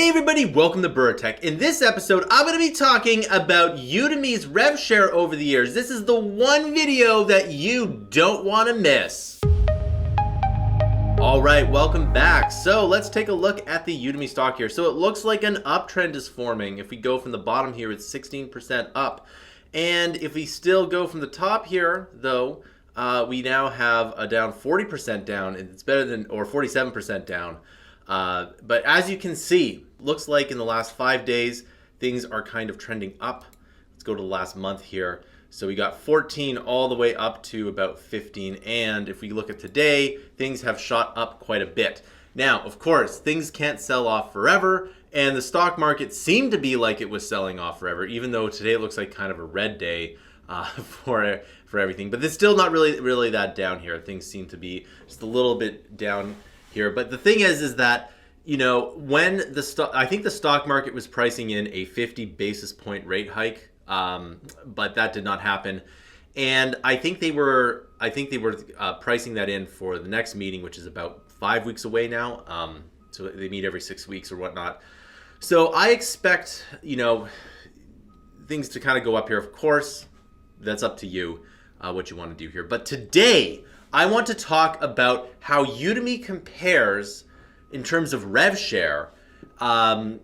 Hey everybody, welcome to Bura. In this episode, I'm going to be talking about Udemy's rev share over the years. This is the one video that you don't want to miss. All right, welcome back. So let's take a look at the Udemy stock here. So it looks like an uptrend is forming. If we go from the bottom here, it's 16% up. And if we still go from the top here, though, we now have a down 40% down. It's better than, or 47% down. But as you can see, looks like in the last 5 days, things are kind of trending up. Let's go to the last month here. So we got 14 all the way up to about 15. And if we look at today, things have shot up quite a bit. Now, of course, things can't sell off forever. And the stock market seemed to be like it was selling off forever, even though today it looks like kind of a red day for everything. But it's still not really that down here. Things seem to be just a little bit down here. But the thing is that, you know, when I think the stock market was pricing in a 50 basis point rate hike, but that did not happen. And I think they were pricing that in for the next meeting, which is about 5 weeks away now. So they meet every 6 weeks or whatnot. So I expect, you know, things to kind of go up here. Of course, that's up to you, what you want to do here. But today, I want to talk about how Udemy compares in terms of rev share, and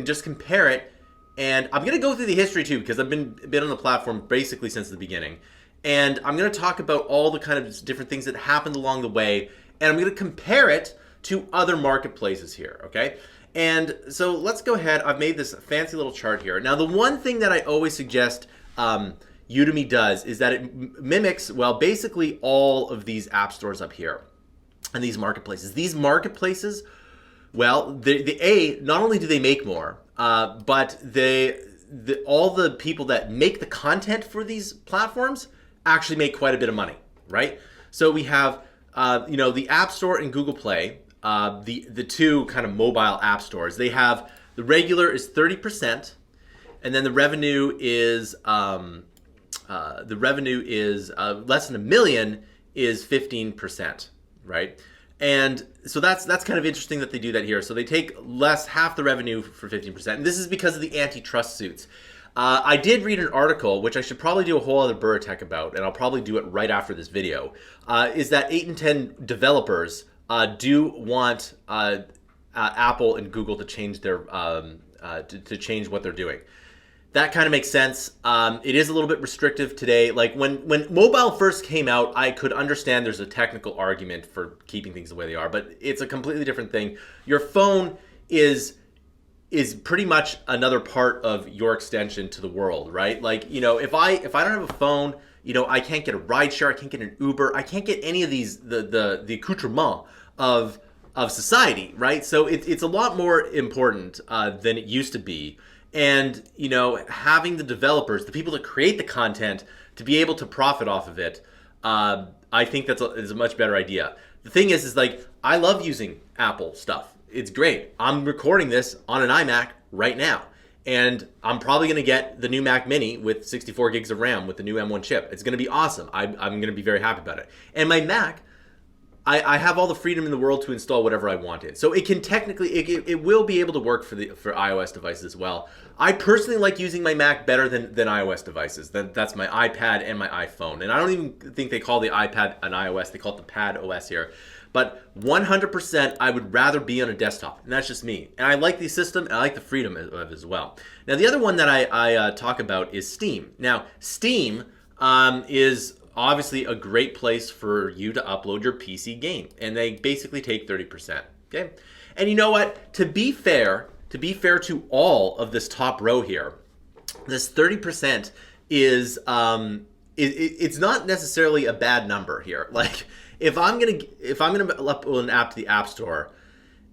just compare it. And I'm going to go through the history too, because I've been on the platform basically since the beginning. And I'm going to talk about all the kind of different things that happened along the way. And I'm going to compare it to other marketplaces here, okay? And so let's go ahead. I've made this fancy little chart here. Now, the one thing that I always suggest Udemy does is that it mimics, well, basically all of these app stores up here and these marketplaces. These marketplaces, well, not only do they make more, but all the people that make the content for these platforms actually make quite a bit of money, right? So we have, you know, the App Store and Google Play, the two kind of mobile app stores. They have, the regular is 30%, and then the revenue is less than $1 million is 15%, right? And so that's kind of interesting that they do that here. So they take half the revenue for 15%. And this is because of the antitrust suits. I did read an article, which I should probably do a whole other Bura about, and I'll probably do it right after this video, is that 8 in 10 developers do want Apple and Google to change their to change what they're doing. That kind of makes sense. It is a little bit restrictive today. Like when mobile first came out, I could understand there's a technical argument for keeping things the way they are, but it's a completely different thing. Your phone is pretty much another part of your extension to the world, right? Like, you know, if I don't have a phone, you know, I can't get a rideshare, I can't get an Uber, I can't get any of these the accoutrement of society, right? So it's a lot more important than it used to be. And, you know, having the developers, the people that create the content, to be able to profit off of it, I think is a much better idea. The thing is like, I love using Apple stuff. It's great. I'm recording this on an iMac right now. And I'm probably going to get the new Mac Mini with 64 gigs of RAM with the new M1 chip. It's going to be awesome. I'm going to be very happy about it. And my Mac, I have all the freedom in the world to install whatever I wanted. So it can technically, it will be able to work for iOS devices as well. I personally like using my Mac better than iOS devices. That's my iPad and my iPhone. And I don't even think they call the iPad an iOS. They call it the Pad OS here. But 100% I would rather be on a desktop. And that's just me. And I like the system and I like the freedom of it as well. Now the other one that I talk about is Steam. Now Steam is obviously a great place for you to upload your PC game, and they basically take 30%, okay? And you know what? To be fair to all of this top row here, this 30% is it's not necessarily a bad number here. Like if I'm gonna upload an app to the App Store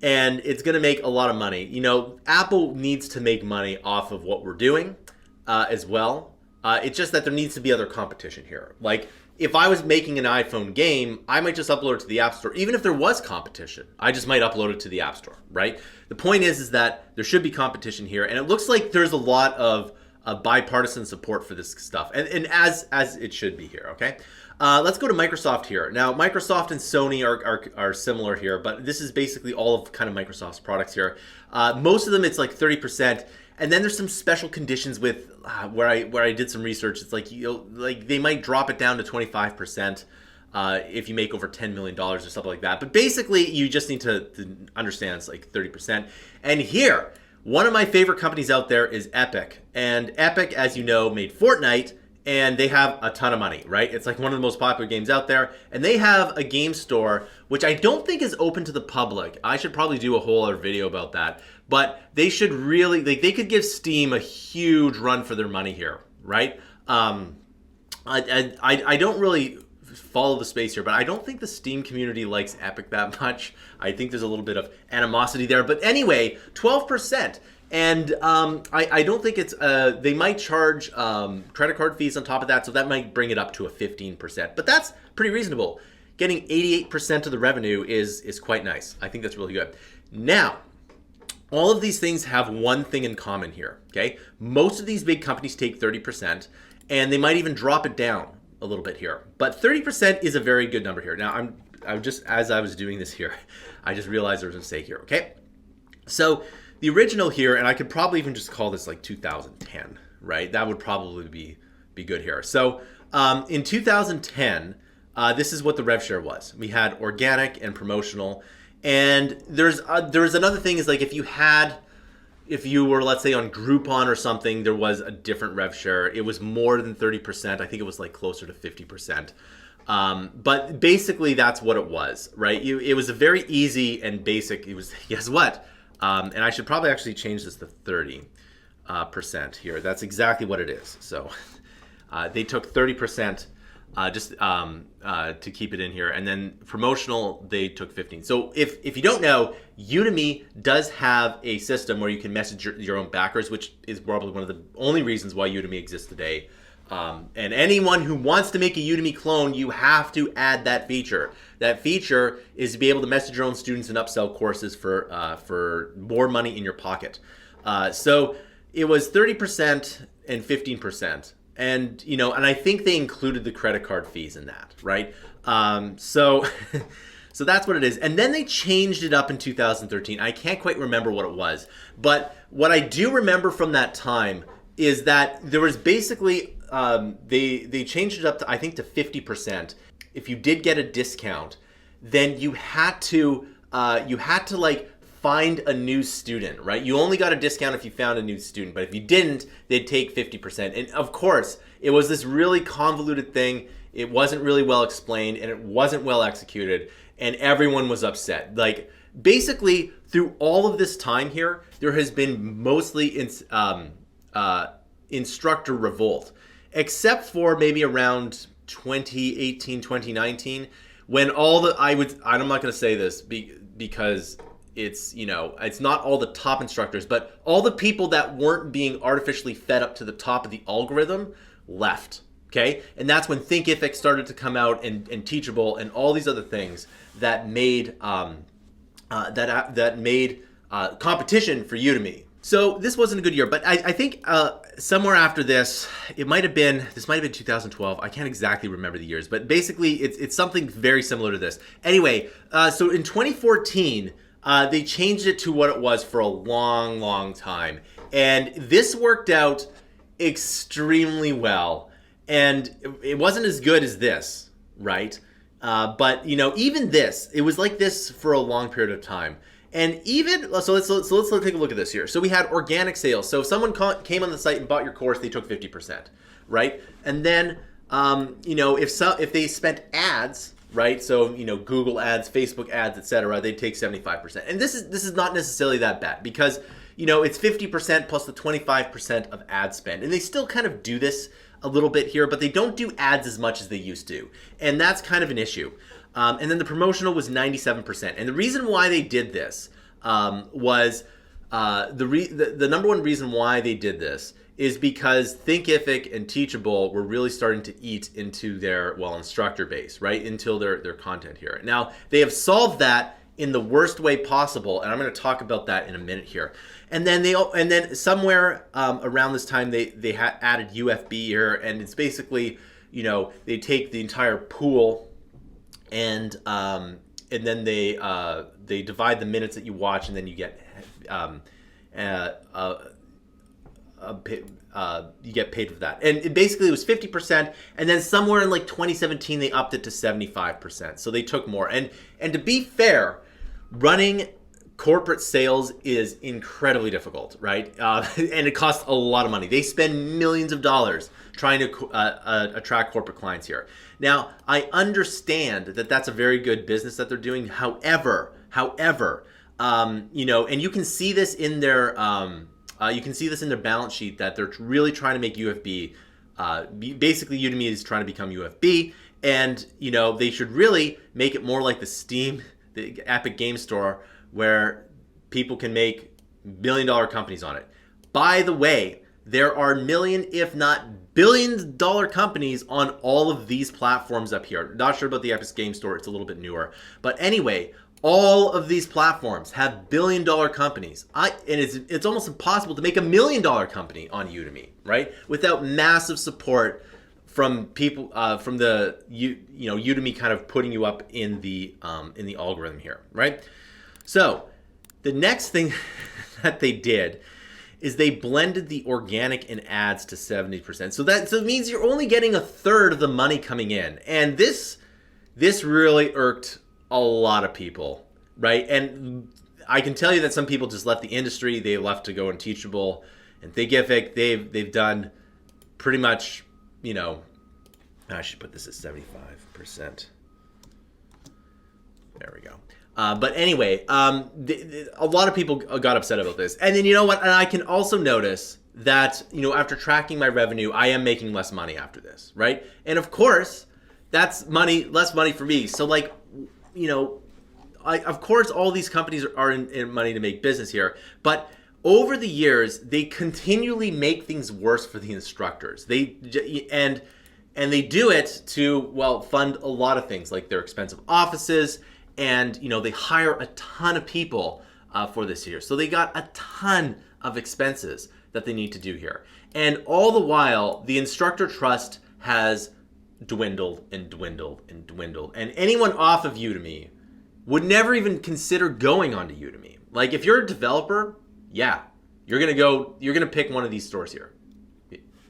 and it's gonna make a lot of money, you know, Apple needs to make money off of what we're doing as well. It's just that there needs to be other competition here. Like, if I was making an iPhone game, I might just upload it to the App Store. Even if there was competition, I just might upload it to the App Store, right? The point is that there should be competition here, and it looks like there's a lot of bipartisan support for this stuff, and as it should be here, okay? Let's go to Microsoft here. Now, Microsoft and Sony are similar here, but this is basically all of kind of Microsoft's products here. Most of them, it's like 30%. And then there's some special conditions with where I did some research. It's like, like they might drop it down to 25% if you make over $10 million or something like that. But basically, you just need to understand it's like 30%. And here, one of my favorite companies out there is Epic. And Epic, as you know, made Fortnite, and they have a ton of money, right? It's like one of the most popular games out there. And they have a game store, which I don't think is open to the public. I should probably do a whole other video about that. But they should really, they could give Steam a huge run for their money here, right? I don't really follow the space here, but I don't think the Steam community likes Epic that much. I think there's a little bit of animosity there. But anyway, 12%. And I don't think it's, they might charge credit card fees on top of that, so that might bring it up to a 15%. But that's pretty reasonable. Getting 88% of the revenue is quite nice. I think that's really good. Now, all of these things have one thing in common here, okay? Most of these big companies take 30%, and they might even drop it down a little bit here. But 30% is a very good number here. Now, I'm just, as I was doing this here, I just realized there was a mistake here, okay? So the original here, and I could probably even just call this like 2010, right? That would probably be good here. So in 2010, this is what the rev share was. We had organic and promotional. And there's another thing is like if you were, let's say, on Groupon or something, there was a different rev share. It was more than 30%. I think it was like closer to 50%. But basically that's what it was, right? It was a very easy and basic, it was, guess what? And I should probably actually change this to 30% here. That's exactly what it is. So they took 30%. Just to keep it in here, and then promotional they took 15. So if you don't know, Udemy does have a system where you can message your own backers, which is probably one of the only reasons why Udemy exists today. And anyone who wants to make a Udemy clone, you have to add that feature. That feature is to be able to message your own students and upsell courses for more money in your pocket. So it was 30% and 15%. And, and I think they included the credit card fees in that, right? So that's what it is. And then they changed it up in 2013. I can't quite remember what it was. But what I do remember from that time is that there was basically, they changed it up to, I think, to 50%. If you did get a discount, then you had to like find a new student, right? You only got a discount if you found a new student, but if you didn't, they'd take 50%. And of course, it was this really convoluted thing. It wasn't really well explained, and it wasn't well executed, and everyone was upset. Like, basically, through all of this time here, there has been mostly instructor revolt, except for maybe around 2018, 2019, when I'm not going to say this because it's, it's not all the top instructors, but all the people that weren't being artificially fed up to the top of the algorithm left, okay? And that's when Thinkific started to come out, and Teachable and all these other things that made competition for Udemy. So this wasn't a good year, but I think somewhere after this, this might have been 2012. I can't exactly remember the years, but basically it's something very similar to this. Anyway, so in 2014, they changed it to what it was for a long, long time. And this worked out extremely well. And it wasn't as good as this, right? But, even this, it was like this for a long period of time. And even, so let's take a look at this here. So we had organic sales. So if someone came on the site and bought your course, they took 50%, right? And then, if they spent ads, right? So, Google ads, Facebook ads, etc., they'd take 75%. And this is not necessarily that bad because, it's 50% plus the 25% of ad spend. And they still kind of do this a little bit here, but they don't do ads as much as they used to. And that's kind of an issue. And then the promotional was 97%. And the reason why they did this was the number one reason why they did this is because Thinkific and Teachable were really starting to eat into their, instructor base, right? Until their content here. Now, they have solved that in the worst way possible, and I'm going to talk about that in a minute here. And then somewhere around this time, they added UFB here, and it's basically they take the entire pool and then they divide the minutes that you watch, and then you get you get paid for that. And it was 50%, and then somewhere in like 2017 they upped it to 75%. So they took more. And to be fair, running corporate sales is incredibly difficult, right? And it costs a lot of money. They spend millions of dollars trying to attract corporate clients here. Now, I understand that that's a very good business that they're doing. However, and you can see this in their balance sheet that they're really trying to make UFB. Basically, Udemy is trying to become UFB, and they should really make it more like the Epic Game Store, where people can make billion-dollar companies on it. By the way, there are million, if not billion-dollar companies on all of these platforms up here. Not sure about the Epic Game Store. It's a little bit newer. But anyway, all of these platforms have billion-dollar companies. And it's almost impossible to make $1 million company on Udemy, right? Without massive support from people, from the Udemy kind of putting you up in the algorithm here, right? So the next thing that they did is they blended the organic and ads to 70%. So it means you're only getting a third of the money coming in. And this really irked a lot of people, right? And I can tell you that some people just left the industry. They left to go on Teachable and Thinkific. They've done pretty much, I should put this at 75%. There we go. But anyway, a lot of people got upset about this. And then you know what? And I can also notice that, after tracking my revenue, I am making less money after this, right? And of course, that's less money for me. So of course, all these companies are in money to make business here. But over the years, they continually make things worse for the instructors. And they do it to, fund a lot of things, like their expensive offices. And, they hire a ton of people for this year. So they got a ton of expenses that they need to do here. And all the while, the instructor trust has dwindled and dwindled and dwindled. And anyone off of Udemy would never even consider going onto Udemy. Like, if you're a developer, yeah, you're going to pick one of these stores here.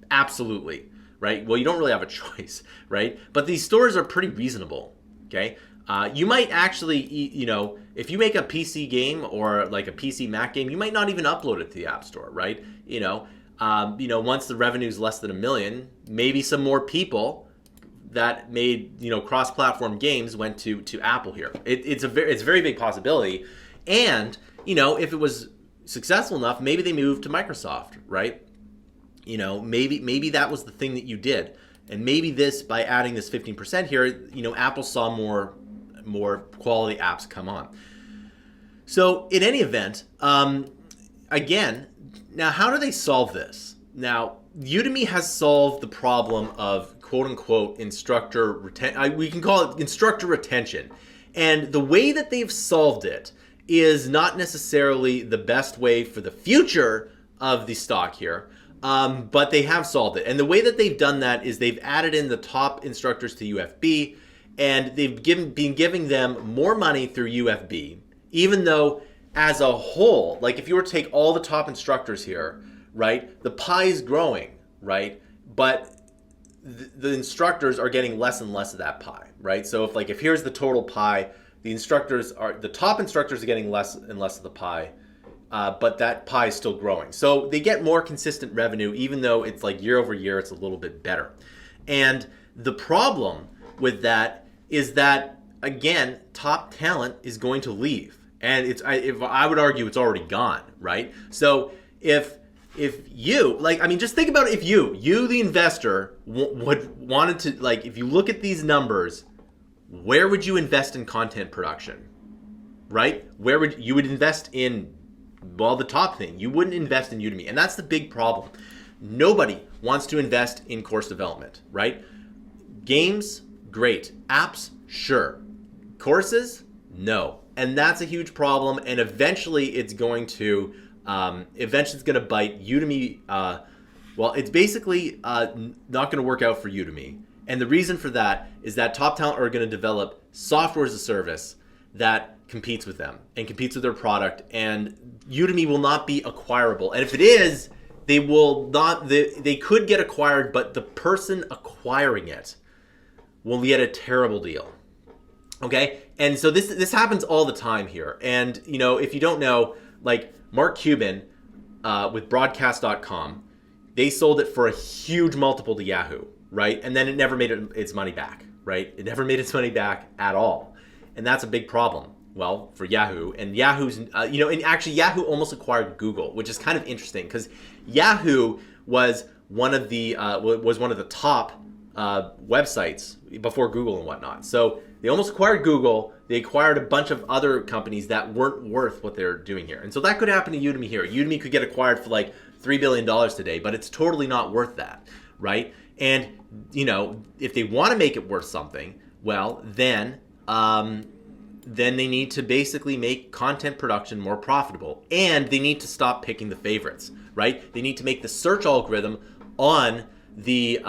Absolutely, right? Well, you don't really have a choice, right? But these stores are pretty reasonable, okay? You might actually, if you make a PC game or like a PC Mac game, you might not even upload it to the App Store, right? Once the revenue is less than $1 million, maybe some more people that made, cross-platform games went to Apple here. It's a very big possibility. And, if it was successful enough, maybe they moved to Microsoft, right? Maybe that was the thing that you did. And maybe by adding this 15% here, Apple saw more quality apps come on. So in any event, again, now how do they solve this? Now, Udemy has solved the problem of quote unquote instructor retention. We can call it instructor retention. And the way that they've solved it is not necessarily the best way for the future of the stock here, but they have solved it. And the way that they've done that is they've added in the top instructors to UFB, and they've been giving them more money through UFB, even though as a whole, like if you were to take all the top instructors here, right, the pie is growing, right? But the instructors are getting less and less of that pie, right? So if here's the total pie, the top instructors are getting less and less of the pie, but that pie is still growing. So they get more consistent revenue, even though it's like year over year, it's a little bit better. And the problem with that is that, again, top talent is going to leave. And I would argue it's already gone, right? So if you, just think about it. If you the investor, wanted to, if you look at these numbers, where would you invest in content production, right? Where would you invest in, the top thing? You wouldn't invest in Udemy. And that's the big problem. Nobody wants to invest in course development, right? Games, great. Apps, sure. Courses, no. And that's a huge problem. And eventually it's going to bite Udemy. It's basically not going to work out for Udemy. And the reason for that is that top talent are going to develop software as a service that competes with them and competes with their product, and Udemy will not be acquirable. And if it is, they will not, they could get acquired, but the person acquiring it will get a terrible deal. Okay? And so this happens all the time here. And, you know, if you don't know, like Mark Cuban with broadcast.com, they sold it for a huge multiple to Yahoo, right? And then it never made its money back, right? It never made its money back at all. And that's a big problem. Well, for Yahoo, and Yahoo's, you know, and actually Yahoo almost acquired Google, which is kind of interesting because Yahoo was one of the top websites before Google and whatnot. So they almost acquired Google. They acquired a bunch of other companies that weren't worth what they're doing here. And so that could happen to Udemy here. Udemy could get acquired for like $3 billion today, but it's totally not worth that, right? And, you know, if they want to make it worth something, well, then they need to basically make content production more profitable, and they need to stop picking the favorites, right? They need to make the search algorithm on the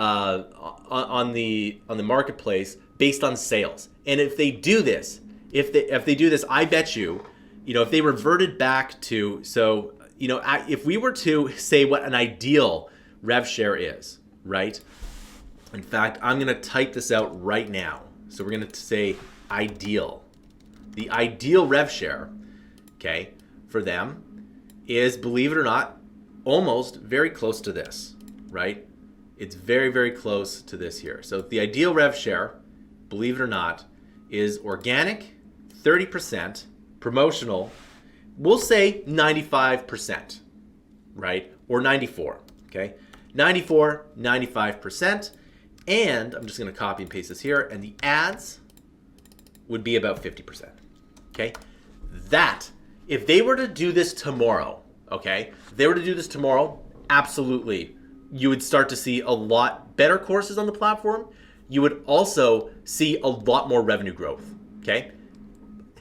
marketplace based on sales. And if they do this, I bet you, you know, if they reverted back to, so, you know, if we were to say what an ideal rev share is, right? In fact, I'm going to type this out right now. So we're going to say ideal. The ideal rev share, okay, for them is, believe it or not, almost very close to this, right? It's very, very close to this here. So the ideal rev share, believe it or not, is organic, 30%, promotional, we'll say 95%, right? Or 94, okay? 94, 95%. And I'm just going to copy and paste this here. And the ads would be about 50%. Okay? That, if they were to do this tomorrow, okay? If they were to do this tomorrow, absolutely. You would start to see a lot better courses on the platform. You would also see a lot more revenue growth, okay?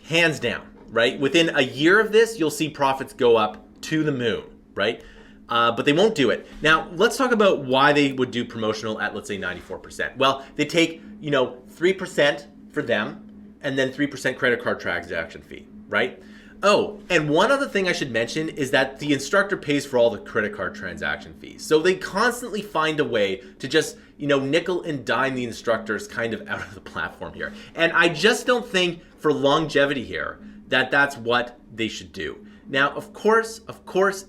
Hands down, right? Within a year of this, you'll see profits go up to the moon, right? But they won't do it. Now, let's talk about why they would do promotional at, let's say, 94%. Well, they take, you know, 3% for them, and then 3% credit card transaction fee, right? Oh, and one other thing I should mention is that the instructor pays for all the credit card transaction fees. So they constantly find a way to just, you know, nickel and dime the instructors kind of out of the platform here. And I just don't think for longevity here that that's what they should do. Now, of course,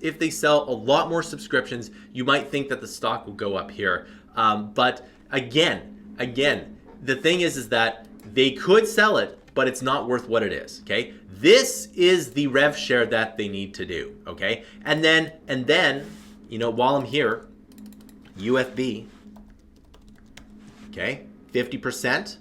if they sell a lot more subscriptions, you might think that the stock will go up here. But again, the thing is that they could sell it, but it's not worth what it is, okay? This is the rev share that they need to do, okay? And then, you know, while I'm here, UFB, okay, 50%.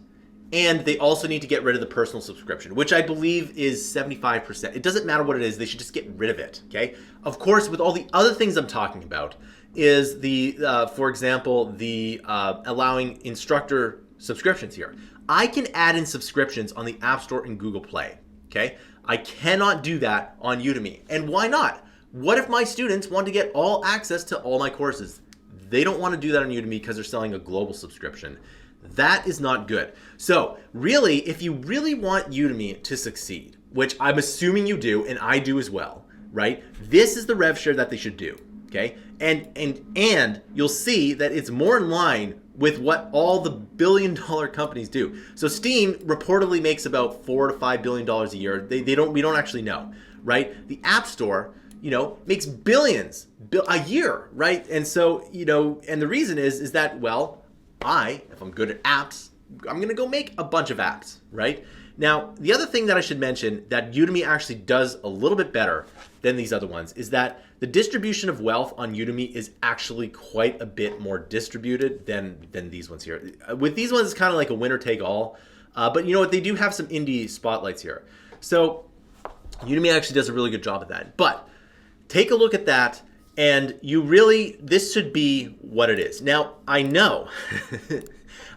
And they also need to get rid of the personal subscription, which I believe is 75%. It doesn't matter what it is, they should just get rid of it, okay? Of course, with all the other things I'm talking about is the, for example, the allowing instructor subscriptions here. I can add in subscriptions on the App Store and Google Play, okay? I cannot do that on Udemy. And why not? What if my students want to get all access to all my courses? They don't want to do that on Udemy because they're selling a global subscription. That is not good. So really, if you really want Udemy to succeed, which I'm assuming you do, and I do as well, right? This is the rev share that they should do, okay? And you'll see that it's more in line with what all the billion-dollar companies do. So Steam reportedly makes about $4 to $5 billion a year. We don't actually know, right? The App Store, you know, makes billions a year, right? And so, you know, and the reason is that, well, if I'm good at apps, I'm going to go make a bunch of apps, right? Now, the other thing that I should mention that Udemy actually does a little bit better than these other ones is that the distribution of wealth on Udemy is actually quite a bit more distributed than these ones here. With these ones, it's kind of like a winner take all. But you know what? They do have some indie spotlights here. So Udemy actually does a really good job of that. But take a look at that. And this should be what it is. Now, I know,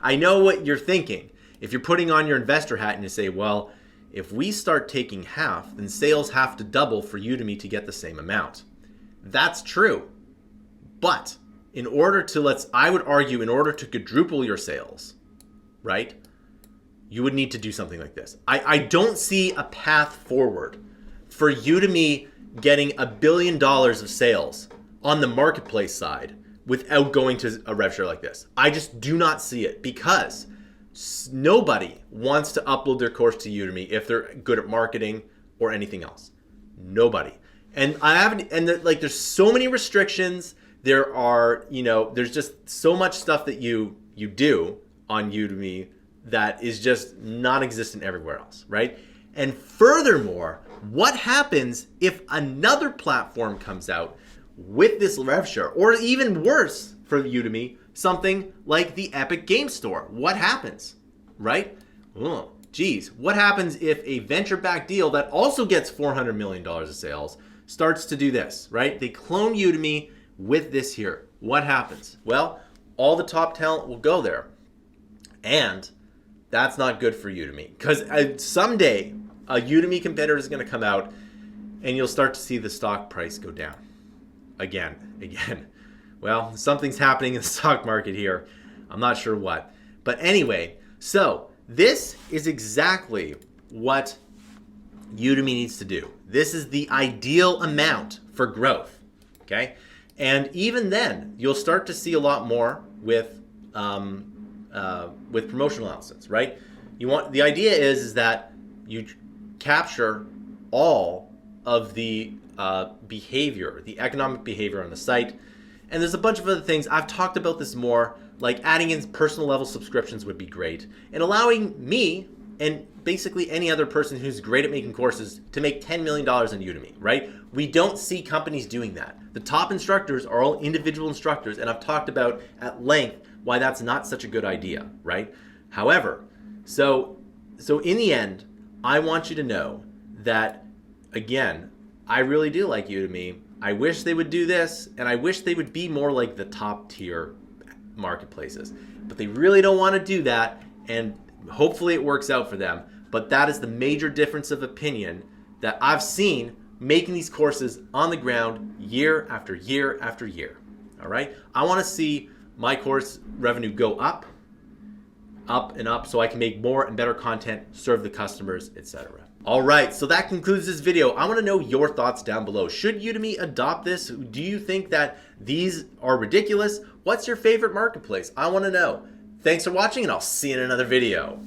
I know what you're thinking. If you're putting on your investor hat and you say, well, if we start taking half, then sales have to double for Udemy to get the same amount. That's true. But I would argue in order to quadruple your sales, right? You would need to do something like this. I don't see a path forward for Udemy getting $1 billion of sales on the marketplace side without going to a rev share like this. I just do not see it, because nobody wants to upload their course to Udemy if they're good at marketing or anything else. Nobody. And there's so many restrictions. There are, there's just so much stuff that you do on Udemy that is just non-existent everywhere else, right? And furthermore, what happens if another platform comes out with this rev share, or even worse for Udemy, something like the Epic Game Store? What happens, right? Oh, geez, what happens if a venture-backed deal that also gets $400 million of sales starts to do this, right? They clone Udemy with this here. What happens? Well, all the top talent will go there. And that's not good for Udemy, because someday a Udemy competitor is going to come out and you'll start to see the stock price go down again. Well, something's happening in the stock market here. I'm not sure what. But anyway, so this is exactly what Udemy needs to do. This is the ideal amount for growth, okay? And even then, you'll start to see a lot more with promotional announcements, right? The idea is that you capture all of the behavior, the economic behavior on the site. And there's a bunch of other things. I've talked about this more, like adding in personal level subscriptions would be great, and allowing me and basically any other person who's great at making courses to make $10 million on Udemy, right? We don't see companies doing that. The top instructors are all individual instructors, and I've talked about at length why that's not such a good idea, right? However, so in the end, I want you to know that, again, I really do like Udemy. I wish they would do this, and I wish they would be more like the top tier marketplaces. But they really don't want to do that, and hopefully it works out for them. But that is the major difference of opinion that I've seen making these courses on the ground year after year after year. All right? I want to see my course revenue go up and up, so I can make more and better content, serve the customers, etc. All right, so that concludes this video. I want to know your thoughts down below. Should Udemy adopt this? Do you think that these are ridiculous? What's your favorite marketplace? I want to know. Thanks for watching, and I'll see you in another video.